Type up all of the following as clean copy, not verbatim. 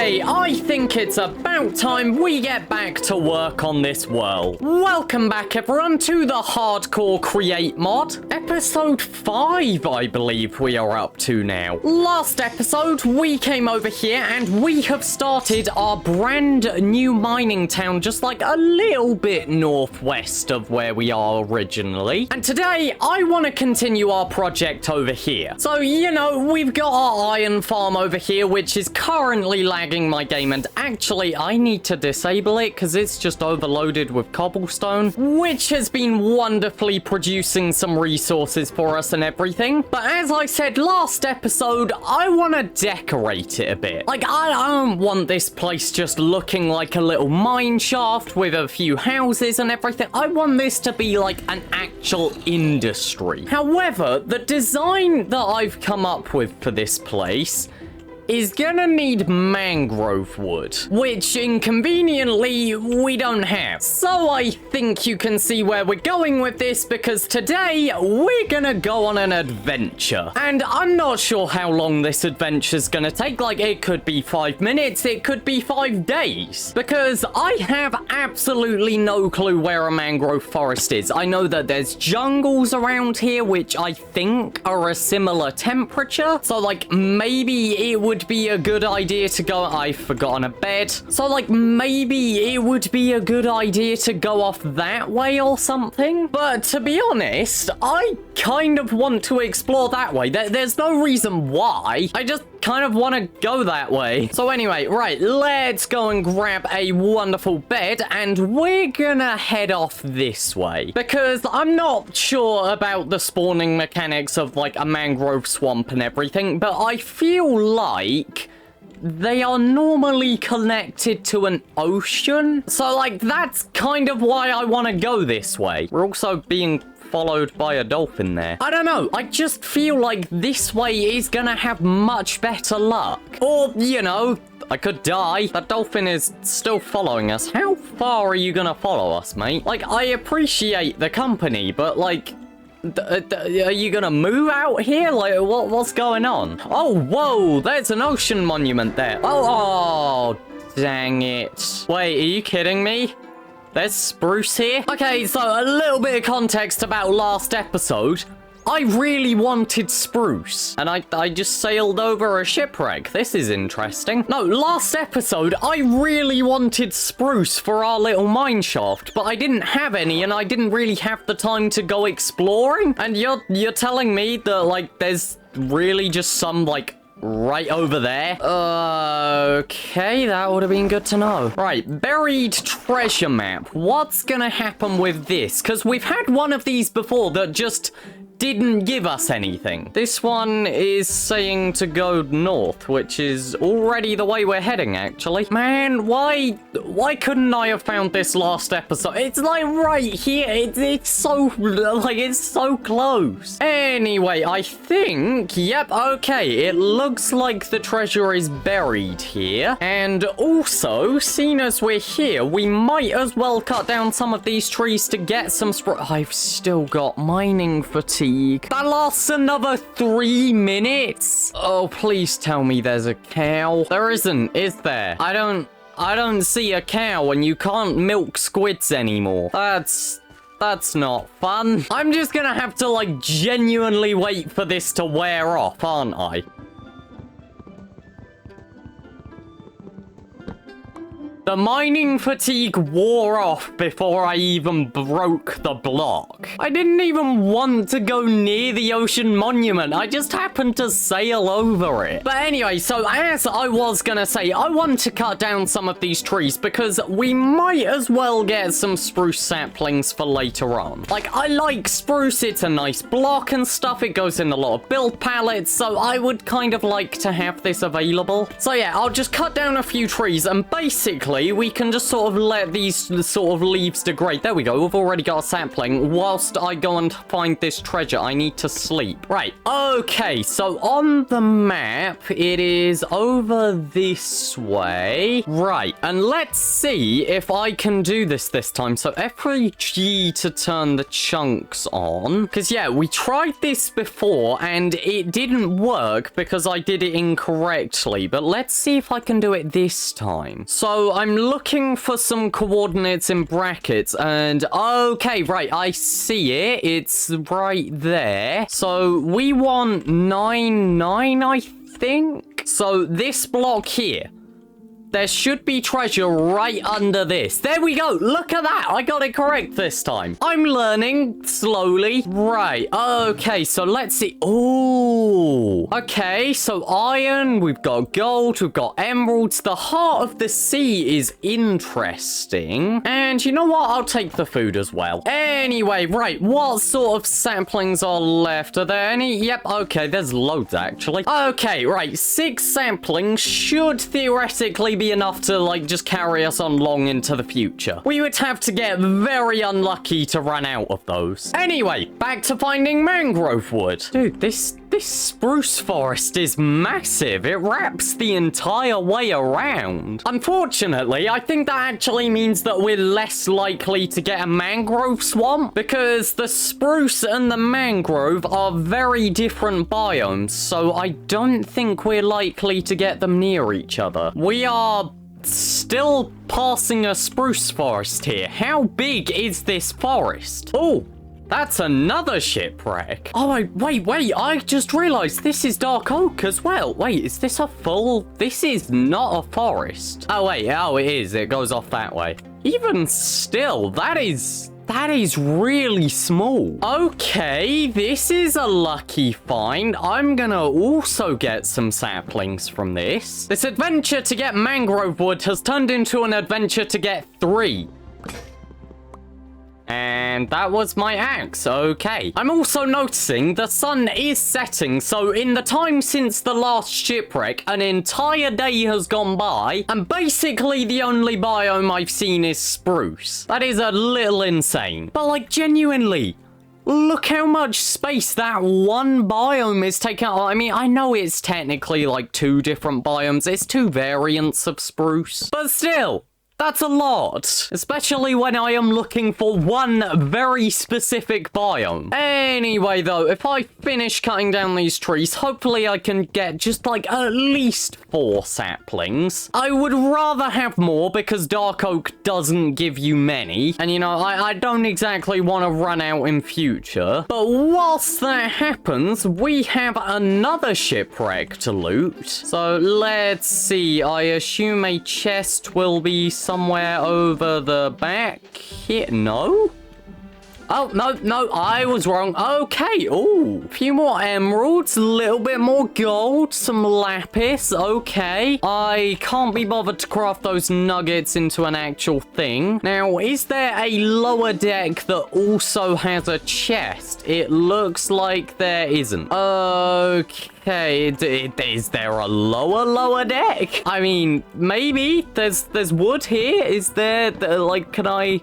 Okay, I think it's about time we get back to work on this world. Welcome back, everyone, to the Hardcore Create mod. Episode 5, I believe we are up to now. Last episode, we came over here and we have started our brand new mining town just like a little bit northwest of where we are originally. And today, I want to continue our project over here. So, you know, we've got our iron farm over here, which is currently lagging my game, and actually I need to disable it because it's just overloaded with cobblestone, which has been wonderfully producing some resources for us and everything. But as I said last episode, I want to decorate it a bit. Like, I don't want this place just looking like a little mine shaft with a few houses and everything. I want this to be like an actual industry. However, the design that I've come up with for this place is gonna need mangrove wood, which inconveniently we don't have. So I think you can see where we're going with this, because today we're gonna go on an adventure. And I'm not sure how long this adventure's gonna take. Like, it could be 5 minutes, it could be 5 days, because I have absolutely no clue where a mangrove forest is. I know that there's jungles around here, which I think are a similar temperature. So like, maybe it would be a good idea to go... I've forgotten a bed. So like, maybe it would be a good idea to go off that way or something. But to be honest, I kind of want to explore that way. There's no reason why. I just kind of want to go that way. So anyway, right, let's go and grab a wonderful bed, and we're gonna head off this way, because I'm not sure about the spawning mechanics of like a mangrove swamp and everything, but I feel like they are normally connected to an ocean. So like, that's kind of why I want to go this way. We're also being followed by a dolphin there. I don't know. I just feel like this way is gonna have much better luck. Or, you know, I could die. That dolphin is still following us. How far are you gonna follow us, mate? Like, I appreciate the company, but like, are you gonna move out here? Like, what's going on? Oh, whoa, there's an ocean monument there. Oh, dang it. Wait, are you kidding me? There's spruce here. Okay, so a little bit of context about last episode. I really wanted spruce, and I just sailed over a shipwreck. This is interesting. No, last episode, I really wanted spruce for our little mine shaft, but I didn't have any, and I didn't really have the time to go exploring. And you're telling me that, like, there's really just some, like, right over there? Okay, that would have been good to know. Right, buried treasure map. What's gonna happen with this? Because we've had one of these before that just didn't give us anything. This one is saying to go north, which is already the way we're heading, actually. Man, why couldn't I have found this last episode? It's like right here. It's so, like, it's so close. Anyway, I think, yep, okay, it looks like the treasure is buried here. And also, seeing as we're here, we might as well cut down some of these trees to get some I've still got mining fatigue. That lasts another 3 minutes. Oh, please tell me there's a cow. There isn't, is there? I don't see a cow, and you can't milk squids anymore. That's not fun. I'm just gonna have to, like, genuinely wait for this to wear off, aren't I? The mining fatigue wore off before I even broke the block. I didn't even want to go near the ocean monument. I just happened to sail over it. But anyway, so as I was gonna say, I want to cut down some of these trees because we might as well get some spruce saplings for later on. Like, I like spruce. It's a nice block and stuff. It goes in a lot of build pallets, so I would kind of like to have this available. So yeah, I'll just cut down a few trees, and basically hopefully we can just sort of let these sort of leaves degrade. There we go. We've already got a sapling. Whilst I go and find this treasure, I need to sleep. Right. Okay. So on the map, it is over this way. Right. And let's see if I can do this time. So F3G to turn the chunks on. Because, yeah, we tried this before and it didn't work because I did it incorrectly. But let's see if I can do it this time. So I'm looking for some coordinates in brackets and okay, right, I see it. It's right there. So we want 9, 9, I think. So this block here. There should be treasure right under this. There we go. Look at that. I got it correct this time. I'm learning slowly. Right. Okay. So let's see. Oh. Okay. So iron. We've got gold. We've got emeralds. The heart of the sea is interesting. And you know what? I'll take the food as well. Anyway, right. What sort of saplings are left? Are there any? Yep. Okay. There's loads actually. Okay. Right. 6 saplings should theoretically be enough to like just carry us on long into the future. We would have to get very unlucky to run out of those. Anyway, back to finding mangrove wood. Dude, this spruce forest is massive. It wraps the entire way around. Unfortunately, I think that actually means that we're less likely to get a mangrove swamp because the spruce and the mangrove are very different biomes, so I don't think we're likely to get them near each other. We are still passing a spruce forest here. How big is this forest? Oh, that's another shipwreck. Oh, wait, I just realized this is dark oak as well. Wait, is this a full... This is not a forest. Oh, wait, oh, it is. It goes off that way. Even still, that is really small. Okay, this is a lucky find. I'm gonna also get some saplings from this. This adventure to get mangrove wood has turned into an adventure to get 3. And that was my axe. Okay. I'm also noticing the sun is setting, so in the time since the last shipwreck, an entire day has gone by, and basically the only biome I've seen is spruce. That is a little insane. But like, genuinely, look how much space that one biome is taking up. I mean, I know it's technically like 2 different biomes. It's 2 variants of spruce. But still, that's a lot, especially when I am looking for one very specific biome. Anyway, though, if I finish cutting down these trees, hopefully I can get just like at least 4 saplings. I would rather have more because dark oak doesn't give you many. And, you know, I don't exactly want to run out in future. But whilst that happens, we have another shipwreck to loot. So let's see. I assume a chest will be somewhere over the back here. No? Oh, no, I was wrong. Okay, ooh. A few more emeralds, a little bit more gold, some lapis, okay. I can't be bothered to craft those nuggets into an actual thing. Now, is there a lower deck that also has a chest? It looks like there isn't. Okay, is there a lower deck? I mean, maybe. There's wood here. Is there, like, can I...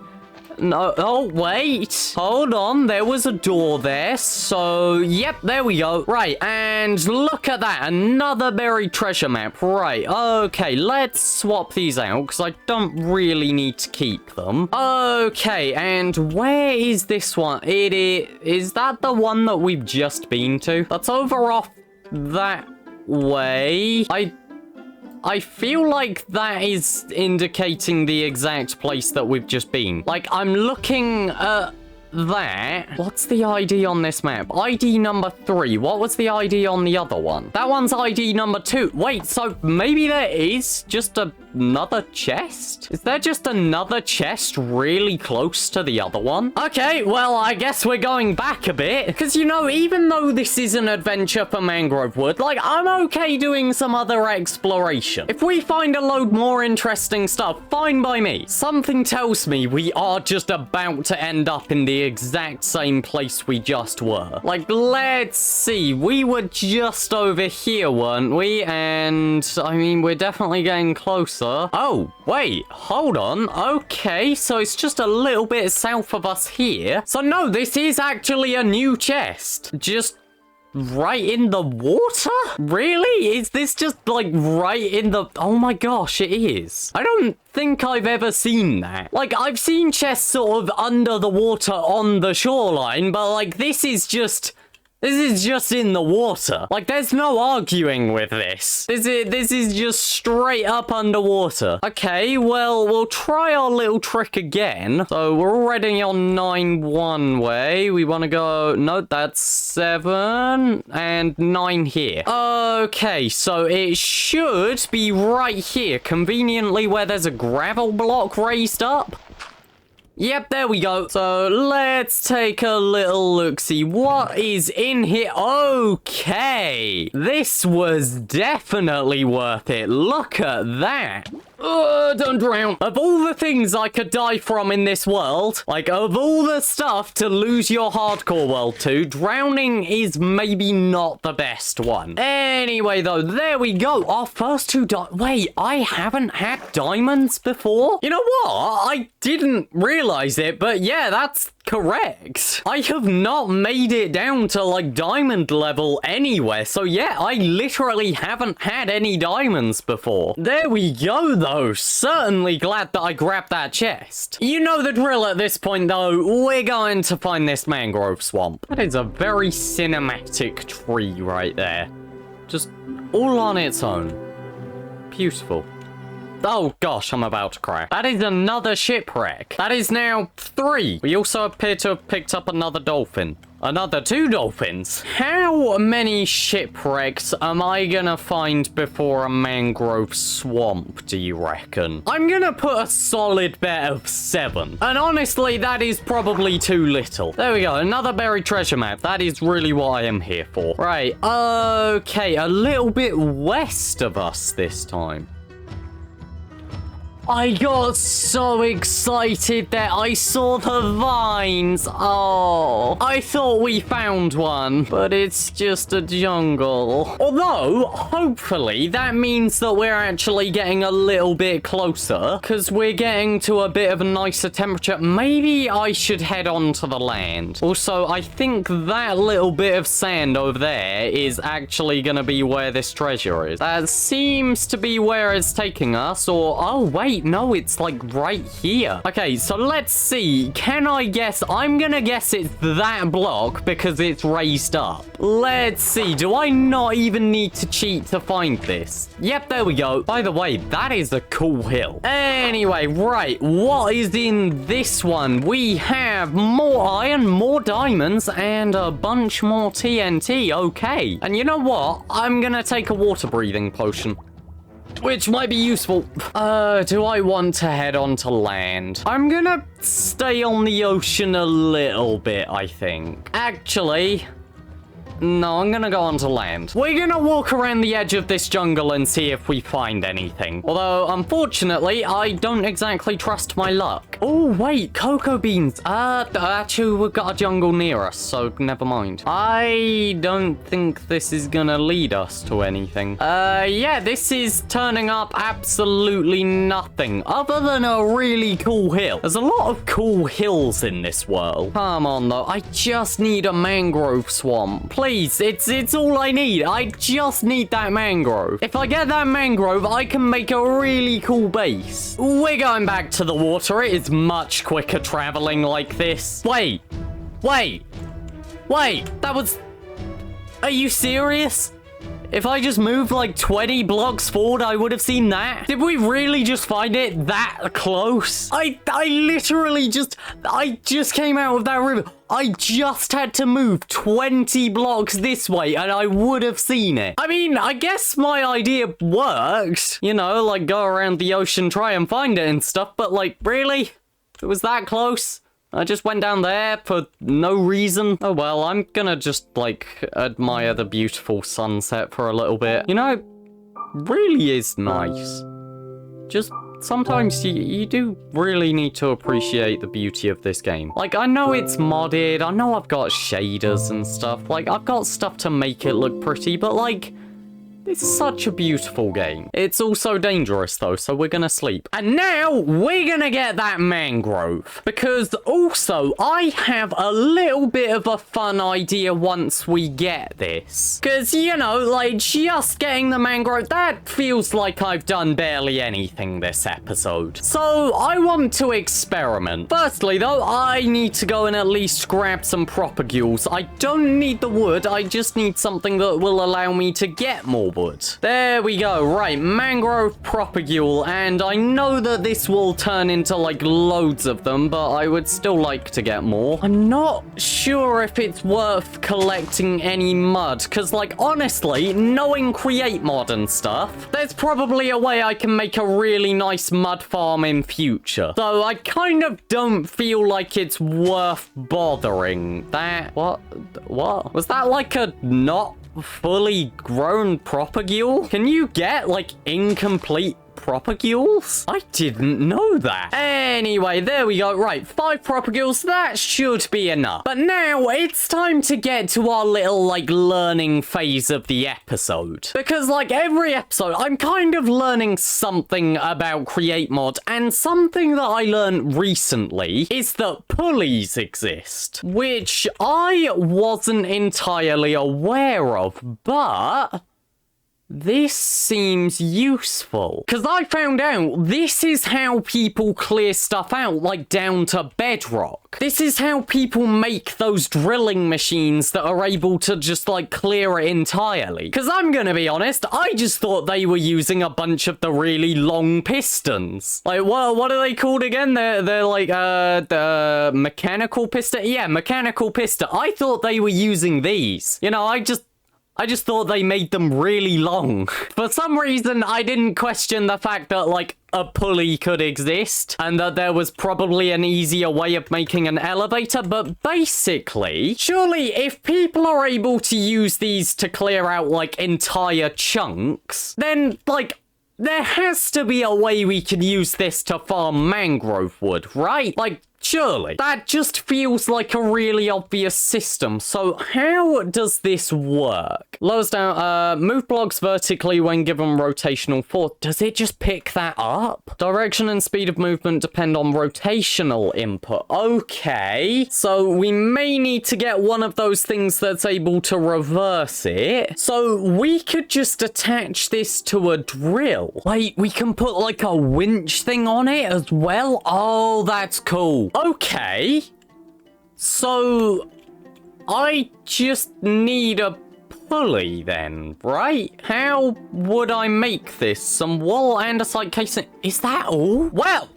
No, oh, wait. Hold on. There was a door there. So, yep, there we go. Right, and look at that. Another buried treasure map. Right, okay, let's swap these out because I don't really need to keep them. Okay, and where is this one? Is that the one that we've just been to? That's over off that way. I feel like that is indicating the exact place that we've just been. Like, I'm looking at that. What's the ID on this map? ID number 3. What was the ID on the other one? That one's ID number 2. Wait, so maybe there is just another chest? Is there just another chest really close to the other one? Okay, well, I guess we're going back a bit. Because, you know, even though this is an adventure for mangrove wood, like, I'm okay doing some other exploration. If we find a load more interesting stuff, fine by me. Something tells me we are just about to end up in the exact same place we just were. Like, let's see. We were just over here, weren't we? And, I mean, we're definitely getting closer. Oh, wait. Hold on. Okay, so it's just a little bit south of us here. So, no, this is actually a new chest. Just right in the water? Really? Is this just like right in the... Oh my gosh, it is. I don't think I've ever seen that. Like, I've seen chests sort of under the water on the shoreline, but like this is just in the water. Like, there's no arguing with this. This is just straight up underwater. Okay, well, we'll try our little trick again. So we're already on 9 one way. We want to go... No, that's 7 and 9 here. Okay, so it should be right here, conveniently where there's a gravel block raised up. Yep, there we go. So let's take a little look-see. What is in here? Okay. This was definitely worth it. Look at that. Don't drown. Of all the things I could die from in this world, like, of all the stuff to lose your hardcore world to, drowning is maybe not the best one. Anyway, though, there we go. Our first 2 Wait, I haven't had diamonds before? You know what? I didn't realize it, but yeah, that's correct. I have not made it down to, like, diamond level anywhere. So, yeah, I literally haven't had any diamonds before. There we go, though. Certainly glad that I grabbed that chest. You know the drill at this point, though. We're going to find this mangrove swamp. That is a very cinematic tree right there. Just all on its own. Beautiful. Oh gosh, I'm about to crash. That is another shipwreck. That is now 3. We also appear to have picked up another dolphin. Another 2 dolphins. How many shipwrecks am I gonna find before a mangrove swamp, do you reckon? I'm gonna put a solid bet of 7. And honestly, that is probably too little. There we go, another buried treasure map. That is really what I am here for. Right, okay, a little bit west of us this time. I got so excited that I saw the vines. Oh, I thought we found one, but it's just a jungle. Although, hopefully, that means that we're actually getting a little bit closer, because we're getting to a bit of a nicer temperature. Maybe I should head on to the land. Also, I think that little bit of sand over there is actually going to be where this treasure is. That seems to be where it's taking us, or... Oh, wait. No, it's like right here. Okay, so let's see. Can I guess? I'm gonna guess it's that block because it's raised up. Let's see. Do I not even need to cheat to find this? Yep, there we go. By the way, that is a cool hill. Anyway, right. What is in this one? We have more iron, more diamonds, and a bunch more TNT. Okay. And you know what? I'm gonna take a water breathing potion, which might be useful. Do I want to head on to land? I'm gonna stay on the ocean a little bit, I think. Actually, no, I'm gonna go on to land. We're gonna walk around the edge of this jungle and see if we find anything. Although, unfortunately, I don't exactly trust my luck. Oh, wait, cocoa beans. Actually, we've got a jungle near us, so never mind. I don't think this is gonna lead us to anything. Yeah, this is turning up absolutely nothing other than a really cool hill. There's a lot of cool hills in this world. Come on, though. I just need a mangrove swamp. Please, it's all I need. I just need that mangrove. If I get that mangrove, I can make a really cool base. We're going back to the water. It is much quicker traveling like this. Wait, that was... Are you serious? If I just moved like 20 blocks forward, I would have seen that. Did we really just find it that close? I literally just... I just came out of that river. I just had to move 20 blocks this way and I would have seen it. I mean, I guess my idea worked. You know, like go around the ocean, try and find it and stuff. But like, really? It was that close? I just went down there for no reason. Oh well, I'm gonna just, like, admire the beautiful sunset for a little bit. You know, it really is nice. Just sometimes you do really need to appreciate the beauty of this game. Like, I know it's modded, I know I've got shaders and stuff, like, I've got stuff to make it look pretty, but like, it's such a beautiful game. It's also dangerous though, so we're gonna sleep. And now we're gonna get that mangrove. Because also, I have a little bit of a fun idea once we get this. Because, you know, like, just getting the mangrove, that feels like I've done barely anything this episode. So, I want to experiment. Firstly though, I need to go and at least grab some propagules. I don't need the wood, I just need something that will allow me to get more wood. There we go. Right, mangrove propagule, and I know that this will turn into like loads of them, but I would still like to get more. I'm not sure if it's worth collecting any mud, because like honestly, knowing create mod and stuff, there's probably a way I can make a really nice mud farm in future. So I kind of don't feel like it's worth bothering. What was that, like a not fully grown propagule? Can you get like incomplete propagules? I didn't know that. Anyway, there we go. Right, 5 propagules, that should be enough. But now it's time to get to our little like learning phase of the episode. Because like every episode, I'm kind of learning something about create mod, and something that I learned recently is that pulleys exist, which I wasn't entirely aware of, but this seems useful. Because I found out this is how people clear stuff out, like down to bedrock. This is how people make those drilling machines that are able to just like clear it entirely. Because I'm gonna be honest, I just thought they were using a bunch of the really long pistons. Like, what are they called again? They're like, the mechanical piston? Yeah, mechanical piston. I thought they were using these. You know, I just thought they made them really long. For some reason, I didn't question the fact that, like, a pulley could exist, and that there was probably an easier way of making an elevator, but basically, surely if people are able to use these to clear out, like, entire chunks, then, like, there has to be a way we can use this to farm mangrove wood, right? Like, surely. That just feels like a really obvious system. So how does this work? Lowers down, move blocks vertically when given rotational force. Does it just pick that up? Direction and speed of movement depend on rotational input. Okay. So we may need to get one of those things that's able to reverse it. So we could just attach this to a drill. Wait, we can put like a winch thing on it as well? Oh, that's cool. Okay, so I just need a pulley then, right? How would I make this? Some wall andesite casing. Is that all? Well,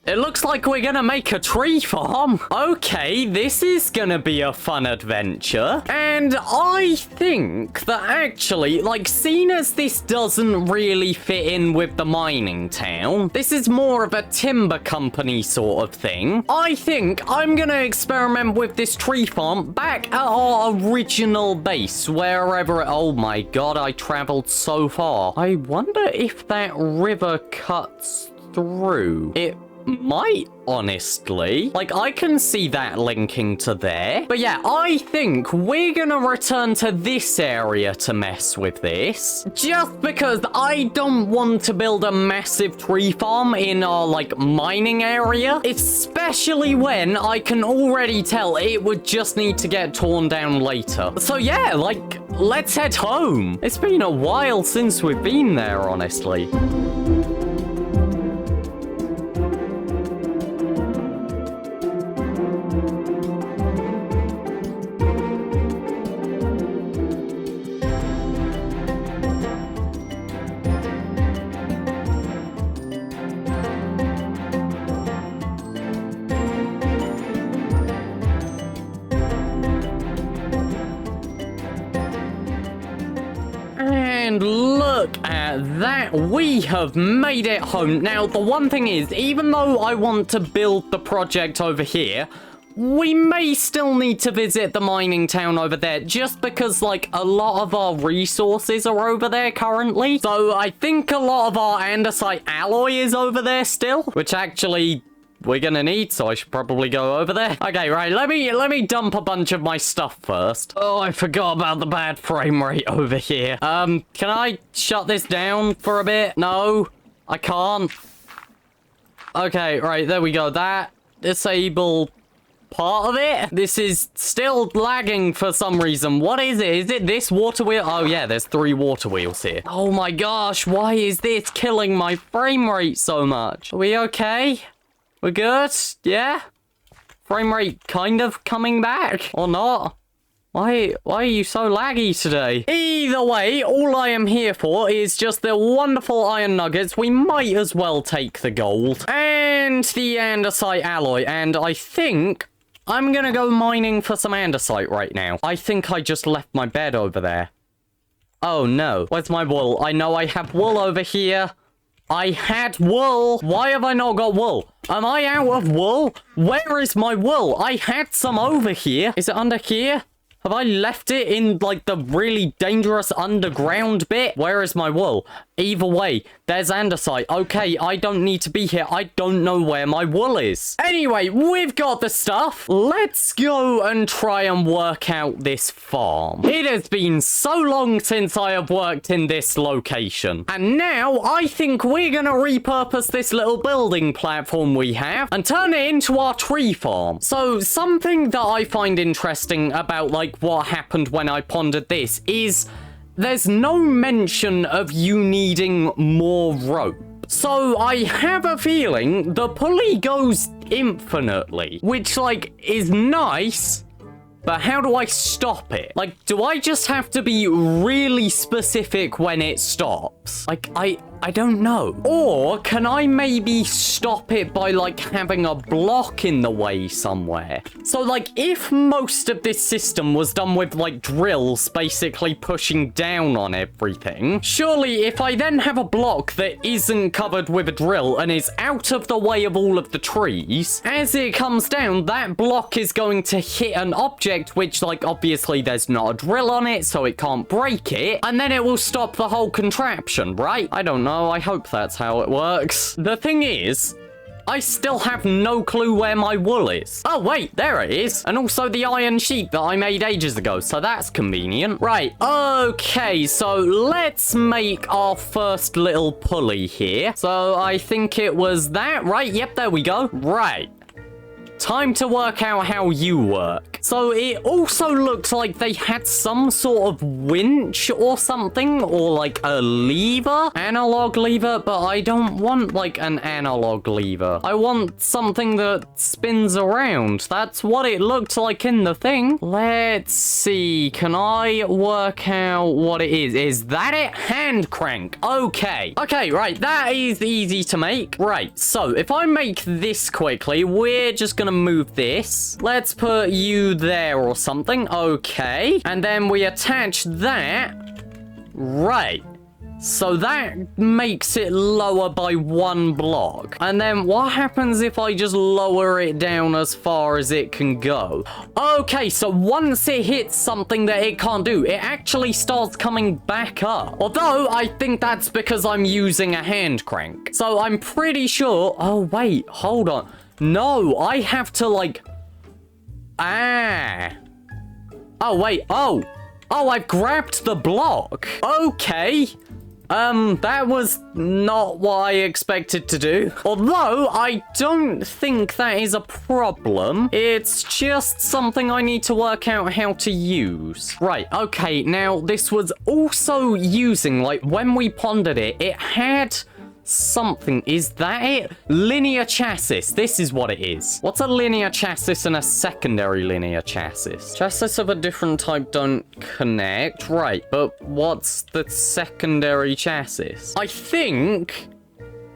it looks like we're gonna make a tree farm. Okay, this is gonna be a fun adventure. And I think that actually, like, seeing as this doesn't really fit in with the mining town, this is more of a timber company sort of thing, I think I'm gonna experiment with this tree farm back at our original base, wherever oh my god, I traveled so far. I wonder if that river cuts through. It might, honestly. Like, I can see that linking to there. But yeah, I think we're gonna return to this area to mess with this. Just because I don't want to build a massive tree farm in our, like, mining area. Especially when I can already tell it would just need to get torn down later. So yeah, like, let's head home. It's been a while since we've been there, honestly. And look at that, we have made it home. Now, the one thing is, even though I want to build the project over here, we may still need to visit the mining town over there just because, like, a lot of our resources are over there currently. So I think a lot of our andesite alloy is over there still, which actually we're gonna need, so I should probably go over there. Okay, right, let me dump a bunch of my stuff first. Oh, I forgot about the bad frame rate over here. Can I shut this down for a bit? No, I can't. Okay, right, there we go. That disable part of it. This is still lagging for some reason. What is it? Is it this water wheel? Oh yeah, there's 3 water wheels here. Oh my gosh, why is this killing my frame rate so much? Are we okay? We're good? Yeah? Frame rate kind of coming back? Or not? Why are you so laggy today? Either way, all I am here for is just the wonderful iron nuggets. We might as well take the gold. And the andesite alloy. And I think I'm gonna go mining for some andesite right now. I think I just left my bed over there. Oh no. Where's my wool? I know I have wool over here. I had wool. Why have I not got wool? Am I out of wool? Where is my wool? I had some over here. Is it under here? Have I left it in, like, the really dangerous underground bit? Where is my wool? Either way, there's andesite. Okay, I don't need to be here. I don't know where my wool is. Anyway, we've got the stuff. Let's go and try and work out this farm. It has been so long since I have worked in this location. And now, I think we're gonna repurpose this little building platform we have and turn it into our tree farm. So, something that I find interesting about, like, what happened when I pondered this is there's no mention of you needing more rope. So I have a feeling the pulley goes infinitely, which, like, is nice, but how do I stop it? Like, do I just have to be really specific when it stops? Like, I don't know. Or can I maybe stop it by, like, having a block in the way somewhere? So, like, if most of this system was done with, like, drills basically pushing down on everything, surely if I then have a block that isn't covered with a drill and is out of the way of all of the trees, as it comes down, that block is going to hit an object which, like, obviously there's not a drill on it, so it can't break it, and then it will stop the whole contraption, right? I don't know. I hope that's how it works. The thing is, I still have no clue where my wool is. Oh, wait, there it is. And also the iron sheet that I made ages ago, so that's convenient. Right, okay, so let's make our first little pulley here. So I think it was that, right? Yep, there we go. Right. Time to work out how you work. So it also looks like they had some sort of winch or something, or like a lever, analog lever, but I don't want like an analog lever. I want something that spins around. That's what it looked like in the thing. Let's see, can I work out what it is? Is that it? Hand crank. Okay. Okay, right, that is easy to make. Right, so if I make this quickly, we're just gonna move this. Let's put you there or something. Okay. And then we attach that. Right. So that makes it lower by 1 block. And then what happens if I just lower it down as far as it can go? Okay, so once it hits something that it can't do, it actually starts coming back up. Although, I think that's because I'm using a hand crank. So I'm pretty sure... Oh, wait, hold on. No, I have to, like... Ah. Oh, wait. Oh, I've grabbed the block. Okay. That was not what I expected to do. Although, I don't think that is a problem. It's just something I need to work out how to use. Right, okay, now this was also using, like, when we pondered it, it had... something. Is that it? Linear chassis. This is what it is. What's a linear chassis and a secondary linear chassis? Chassis of a different type don't connect. Right, but what's the secondary chassis? I think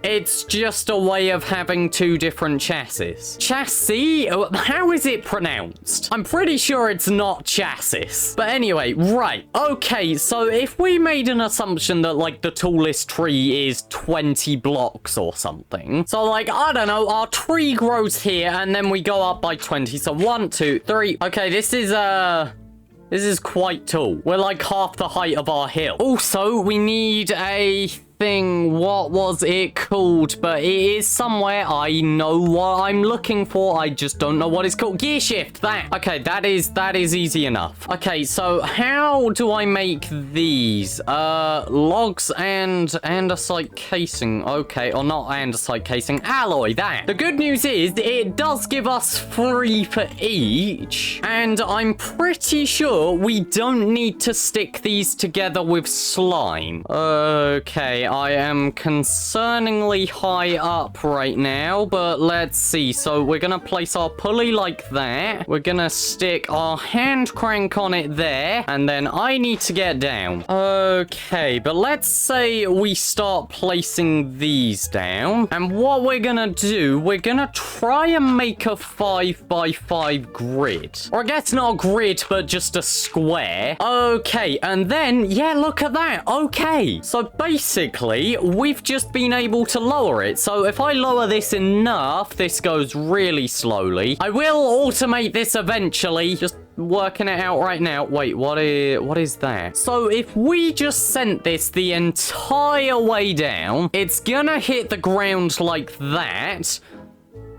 It's just a way of having two different chassis. Chassis? How is it pronounced? I'm pretty sure it's not chassis. But anyway, right. Okay, so if we made an assumption that, like, the tallest tree is 20 blocks or something. So, like, I don't know, our tree grows here, and then we go up by 20. So 1, 2, 3. Okay, this is quite tall. We're like half the height of our hill. Also, we need a thing. What was it called? But it is somewhere. I know what I'm looking for. I just don't know what it's called. Gear shift. That. Okay, that is easy enough. Okay, so how do I make these? Logs and andesite casing. Okay, or not andesite casing. Alloy. That. The good news is it does give us 3 for each. And I'm pretty sure we don't need to stick these together with slime. Okay, I am concerningly high up right now, but let's see. So we're gonna place our pulley like that. We're gonna stick our hand crank on it there, and then I need to get down. Okay, but let's say we start placing these down, and what we're gonna do, we're gonna try and make a 5x5 grid. Or I guess not a grid, but just a square. Okay, and then, yeah, look at that. Okay, so basically, we've just been able to lower it. So if I lower this enough, this goes really slowly. I will automate this eventually. Just working it out right now. Wait, what is that? So if we just sent this the entire way down, it's gonna hit the ground like that.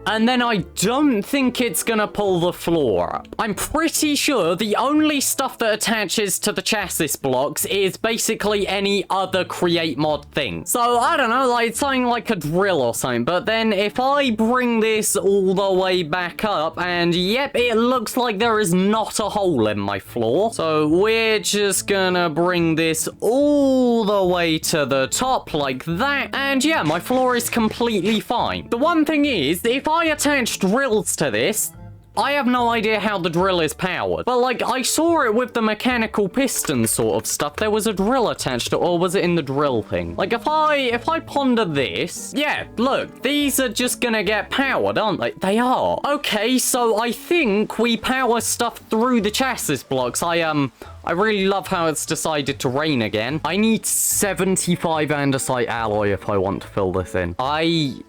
And then I don't think it's gonna pull the floor up. I'm pretty sure the only stuff that attaches to the chassis blocks is basically any other create mod thing. So, I don't know, like something like a drill or something. But then if I bring this all the way back up, and yep, it looks like there is not a hole in my floor. So, we're just gonna bring this all the way to the top like that. And yeah, my floor is completely fine. The one thing is, if I attach drills to this, I have no idea how the drill is powered. But, like, I saw it with the mechanical piston sort of stuff. There was a drill attached to it, or was it in the drill thing? Like, if I ponder this, yeah, look, these are just gonna get powered, aren't they? They are. Okay, so I think we power stuff through the chassis blocks. I really love how it's decided to rain again. I need 75 andesite alloy if I want to fill this in. I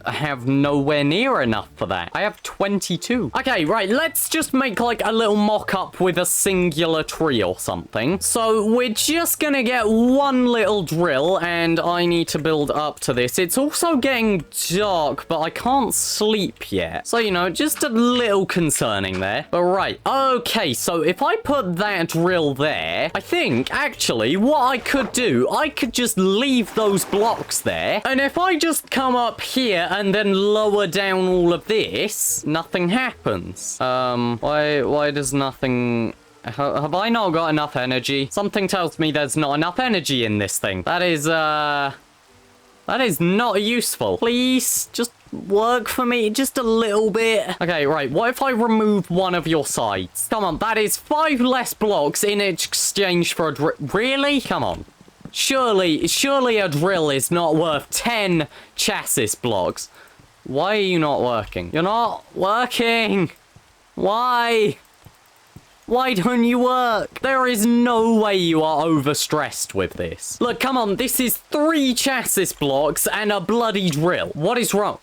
have nowhere near enough for that. I have 22. Okay, right, let's just make like a little mock-up with a singular tree or something. So we're just gonna get one little drill, and I need to build up to this. It's also getting dark, but I can't sleep yet. So, you know, just a little concerning there. But right, okay, so if I put that drill there, I think, actually, what I could do, I could just leave those blocks there, and if I just come up here and then lower down all of this, nothing happens. Why does nothing... Have I not got enough energy? Something tells me there's not enough energy in this thing. That is not useful. Please, just work for me just a little bit. Okay, right. What if I remove one of your sides? Come on, that is 5 less blocks in exchange for a drill. Really? Come on. Surely a drill is not worth 10 chassis blocks. Why are you not working? You're not working. Why? Why don't you work? There is no way you are overstressed with this. Look, come on. This is 3 chassis blocks and a bloody drill. What is wrong?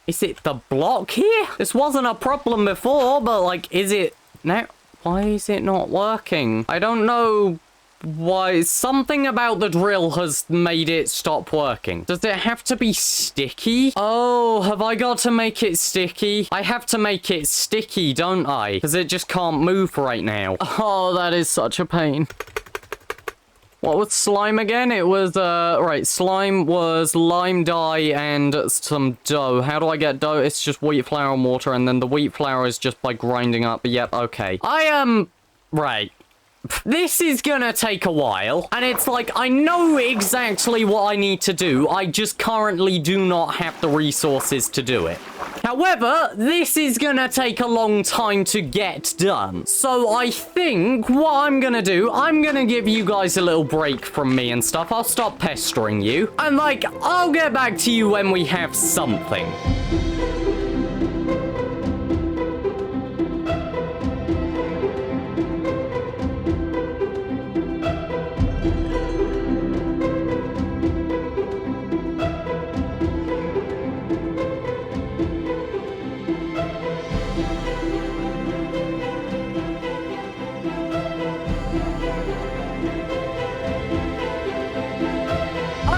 Is it the block here? This wasn't a problem before, but like, is it now? Why is it not working? I don't know. Why? Something about the drill has made it stop working. Does it have to be sticky? Oh, have I got to make it sticky? I have to make it sticky, don't I? Because it just can't move right now. Oh, that is such a pain. What was slime again? It was, right, slime was lime dye and some dough. How do I get dough? It's just wheat flour and water, and then the wheat flour is just by grinding up. Yep, okay. Right. This is gonna take a while, and it's like, I know exactly what I need to do, I just currently do not have the resources to do it. However, this is gonna take a long time to get done. So I think what I'm gonna do, I'm gonna give you guys a little break from me and stuff. I'll stop pestering you. And like, I'll get back to you when we have something.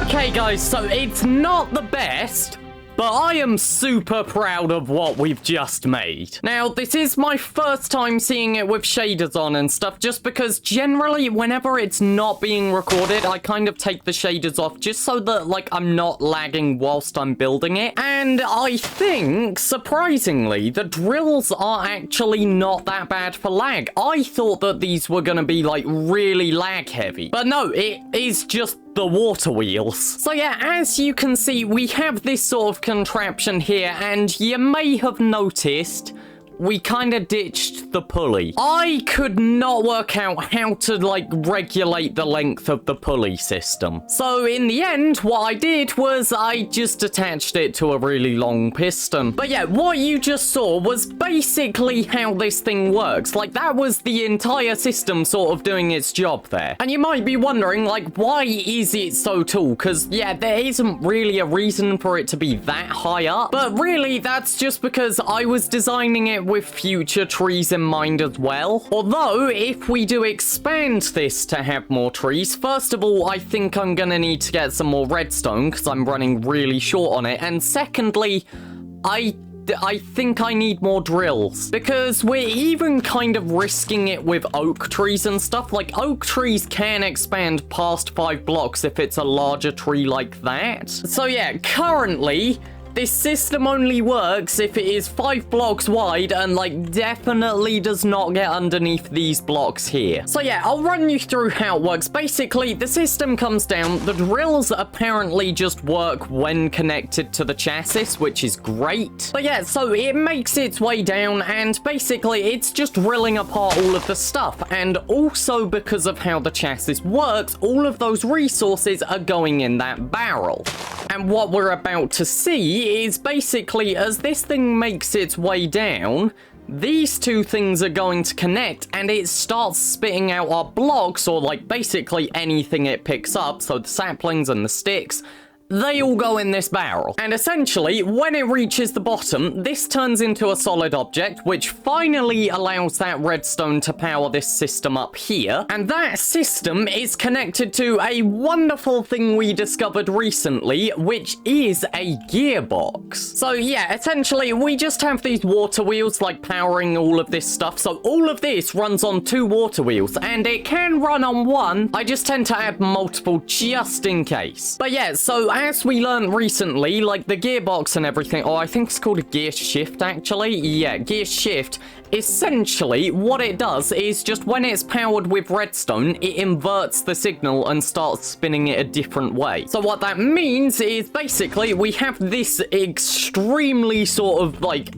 Okay guys, so it's not the best, but I am super proud of what we've just made. Now, this is my first time seeing it with shaders on and stuff, just because generally whenever it's not being recorded, I kind of take the shaders off just so that, like, I'm not lagging whilst I'm building it. And I think, surprisingly, the drills are actually not that bad for lag. I thought that these were gonna be, like, really lag heavy. But no, it is just the water wheels. So yeah, as you can see, we have this sort of contraption here, and you may have noticed we kind of ditched the pulley. I could not work out how to, like, regulate the length of the pulley system. So in the end, what I did was I just attached it to a really long piston. But yeah, what you just saw was basically how this thing works. Like, that was the entire system sort of doing its job there. And you might be wondering, like, why is it so tall? Because, yeah, there isn't really a reason for it to be that high up. But really, that's just because I was designing it with future trees in mind as well. Although, if we do expand this to have more trees, first of all, I think I'm gonna need to get some more redstone because I'm running really short on it. And secondly, I think I need more drills, because we're even kind of risking it with oak trees and stuff. Like, oak trees can expand past 5 blocks if it's a larger tree like that. So yeah, currently, this system only works if it is 5 blocks wide and, like, definitely does not get underneath these blocks here. So yeah, I'll run you through how it works. Basically, the system comes down. The drills apparently just work when connected to the chassis, which is great. But yeah, so it makes its way down, and basically it's just drilling apart all of the stuff. And also, because of how the chassis works, all of those resources are going in that barrel. And what we're about to see is basically, as this thing makes its way down, these two things are going to connect, and it starts spitting out our blocks, or, like, basically anything it picks up. So the saplings and the sticks, they all go in this barrel. And essentially, when it reaches the bottom, this turns into a solid object, which finally allows that redstone to power this system up here. And that system is connected to a wonderful thing we discovered recently, which is a gearbox. So yeah, essentially, we just have these water wheels, like, powering all of this stuff. So all of this runs on 2 water wheels, and it can run on 1. I just tend to add multiple just in case. But yeah, so as we learned recently, like, the gearbox and everything, oh, I think it's called a gear shift, actually. Yeah, gear shift. Essentially, what it does is just when it's powered with redstone, it inverts the signal and starts spinning it a different way. So what that means is basically we have this extremely sort of, like,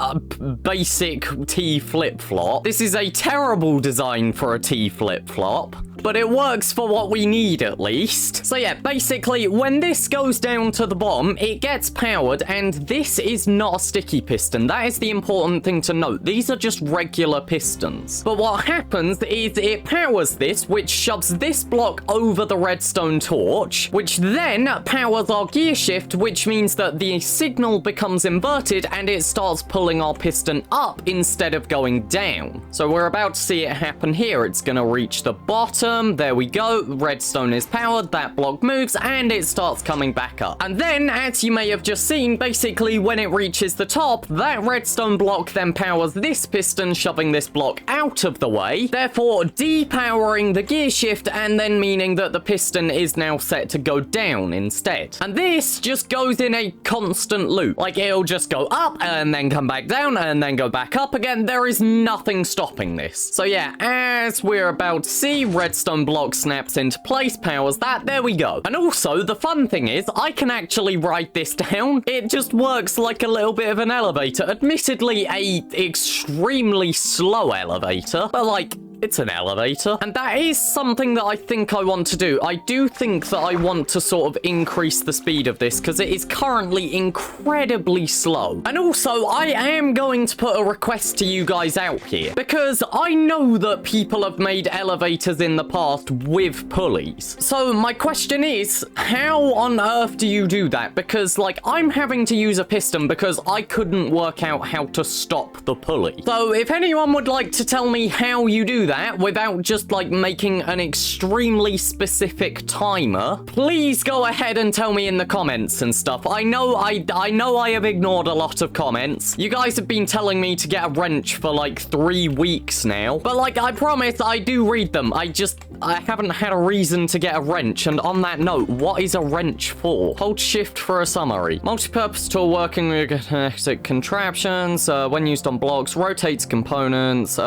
basic T flip-flop. This is a terrible design for a T flip-flop, but it works for what we need, at least. So yeah, basically, when this goes down to the bottom, it gets powered, and this is not a sticky piston. That is the important thing to note. These are just regular pistons. But what happens is it powers this, which shoves this block over the redstone torch, which then powers our gear shift, which means that the signal becomes inverted, and it starts pulling our piston up instead of going down. So we're about to see it happen here. It's gonna reach the bottom. There we go. Redstone is powered. That block moves, and it starts coming back up. And then, as you may have just seen, basically when it reaches the top, that redstone block then powers this piston, shoving this block out of the way, therefore depowering the gear shift, and then meaning that the piston is now set to go down instead. And this just goes in a constant loop. Like, it'll just go up and then come back down and then go back up again. There is nothing stopping this. So yeah, as we're about to see, redstone redstone block snaps into place, powers that, there we go. And also, the fun thing is, I can actually write this down. It just works like a little bit of an elevator. Admittedly, a extremely slow elevator, but like, it's an elevator. And that is something that I think I want to do. I do think that I want to sort of increase the speed of this because it is currently incredibly slow. And also, I am going to put a request to you guys out here because I know that people have made elevators in the past with pulleys. So my question is, how on earth do you do that? Because like, I'm having to use a piston because I couldn't work out how to stop the pulley. So if anyone would like to tell me how you do that without just like making an extremely specific timer, please go ahead and tell me in the comments and stuff. I know I have ignored a lot of comments. You guys have been telling me to get a wrench for like 3 weeks now, but like, I promise I do read them. I haven't had a reason to get a wrench. And on that note, what is a wrench for? Hold shift for a summary. Multi-purpose tool working with contraptions, when used on blocks, rotates components,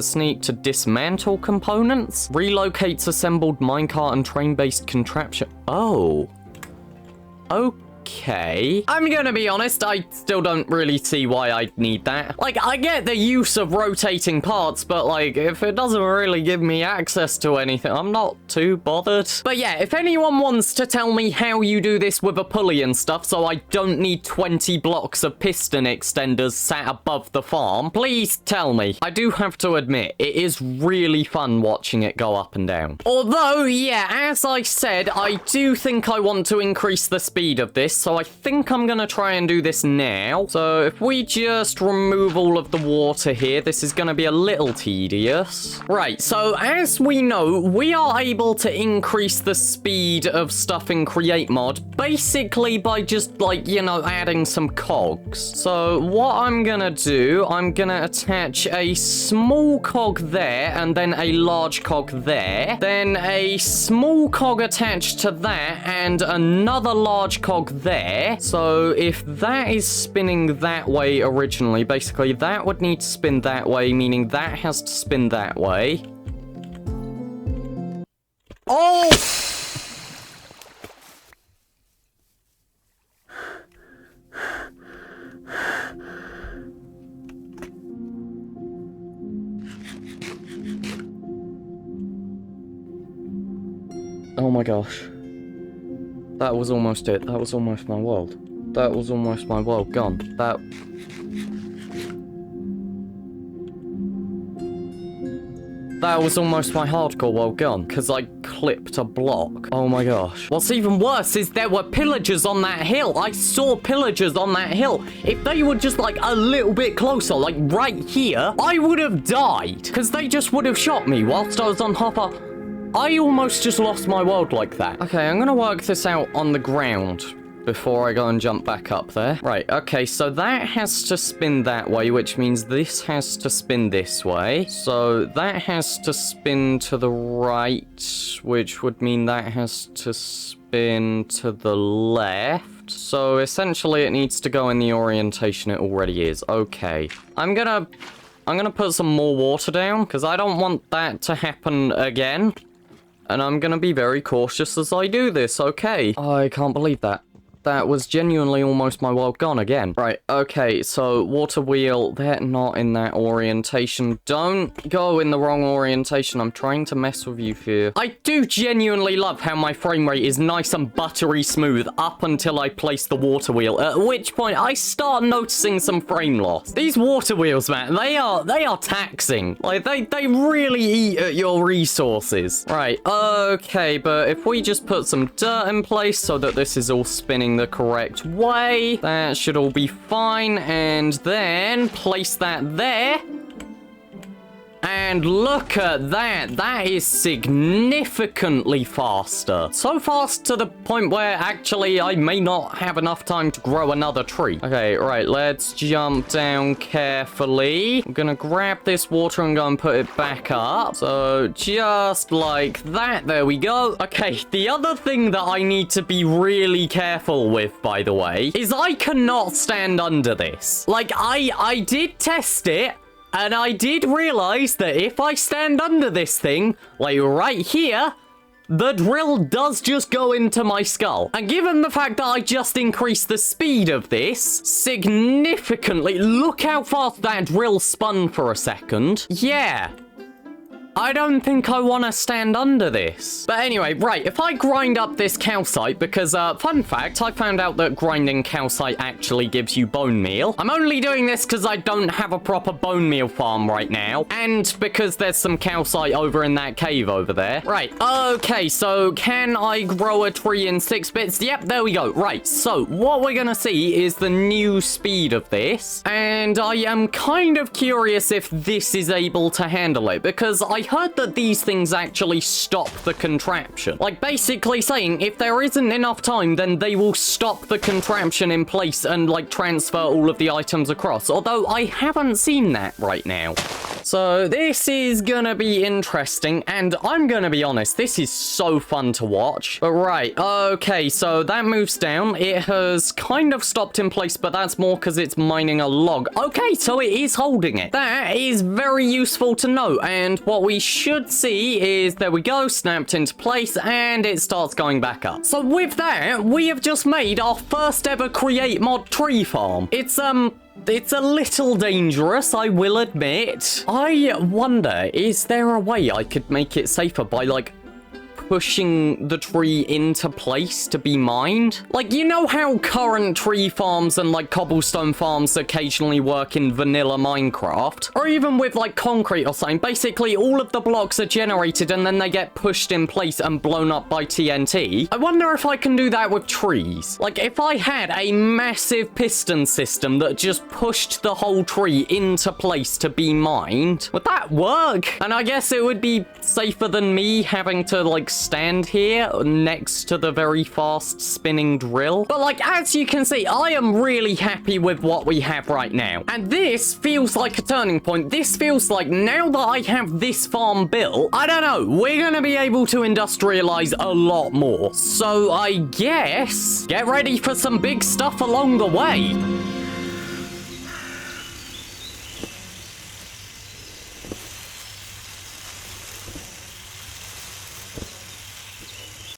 sneak to dismantle components, relocates assembled minecart and train-based contraption. Oh. Okay. I'm gonna be honest, I still don't really see why I'd need that. Like, I get the use of rotating parts, but like, if it doesn't really give me access to anything, I'm not too bothered. But yeah, if anyone wants to tell me how you do this with a pulley and stuff, so I don't need 20 blocks of piston extenders sat above the farm, please tell me. I do have to admit, it is really fun watching it go up and down. Although, yeah, as I said, I do think I want to increase the speed of this, so I think I'm gonna try and do this now. So if we just remove all of the water here, this is gonna be a little tedious. Right, so as we know, we are able to increase the speed of stuff in Create Mod basically by just like, you know, adding some cogs. So what I'm gonna do, I'm gonna attach a small cog there and then a large cog there, then a small cog attached to that and another large cog there. So if that is spinning that way originally, basically that would need to spin that way, meaning that has to spin that way. Oh! Oh my gosh. That was almost it. That was almost my world. That was almost my world gone. That was almost my hardcore world gone, because I clipped a block. Oh my gosh. What's even worse is there were pillagers on that hill. I saw pillagers on that hill. If they were just like a little bit closer, like right here, I would have died, because they just would have shot me whilst I was on hopper. I almost just lost my world like that. Okay, I'm gonna work this out on the ground before I go and jump back up there. Right, okay, so that has to spin that way, which means this has to spin this way. So that has to spin to the right, which would mean that has to spin to the left. So essentially it needs to go in the orientation it already is. Okay, I'm gonna put some more water down because I don't want that to happen again. And I'm gonna be very cautious as I do this, okay? I can't believe that. That was genuinely almost my world gone again. Right, okay, so water wheel, they're not in that orientation. Don't go in the wrong orientation. I'm trying to mess with you here. I do genuinely love how my frame rate is nice and buttery smooth up until I place the water wheel, at which point I start noticing some frame loss. These water wheels, man, they are taxing. Like, they really eat at your resources. Right, okay, but if we just put some dirt in place so that this is all spinning the correct way, that should all be fine, and then place that there. And look at that. That is significantly faster. So fast to the point where actually I may not have enough time to grow another tree. Okay, right, let's jump down carefully. I'm gonna grab this water and go and put it back up. So just like that, there we go. Okay, the other thing that I need to be really careful with, by the way, is I cannot stand under this. Like, I did test it, and I did realize that if I stand under this thing, like right here, the drill does just go into my skull. And given the fact that I just increased the speed of this significantly, look how fast that drill spun for a second. Yeah. I don't think I want to stand under this. But anyway, right, if I grind up this calcite, because, fun fact, I found out that grinding calcite actually gives you bone meal. I'm only doing this because I don't have a proper bone meal farm right now, and because there's some calcite over in that cave over there. Right, okay, so can I grow a tree in 6 bits? Yep, there we go. Right, so what we're gonna see is the new speed of this, and I am kind of curious if this is able to handle it, because I heard that these things actually stop the contraption. Like, basically saying if there isn't enough time, then they will stop the contraption in place and, like, transfer all of the items across. Although I haven't seen that right now. So this is gonna be interesting, and I'm gonna be honest, this is so fun to watch. But right, okay, so that moves down. It has kind of stopped in place, but that's more because it's mining a log. Okay, so it is holding it. That is very useful to know, and what we should see is, there we go, snapped into place, and it starts going back up. So with that, we have just made our first ever create mod tree farm. It's a little dangerous, I will admit. I wonder, is there a way I could make it safer by, like, pushing the tree into place to be mined? Like, you know how current tree farms and, like, cobblestone farms occasionally work in vanilla Minecraft? Or even with, like, concrete or something. Basically, all of the blocks are generated and then they get pushed in place and blown up by TNT. I wonder if I can do that with trees. Like, if I had a massive piston system that just pushed the whole tree into place to be mined, would that work? And I guess it would be safer than me having to, like, stand here next to the very fast spinning drill. But, like, as you can see, I am really happy with what we have right now. And this feels like a turning point. This feels like, now that I have this farm built, I don't know, we're gonna be able to industrialize a lot more. So I guess get ready for some big stuff along the way.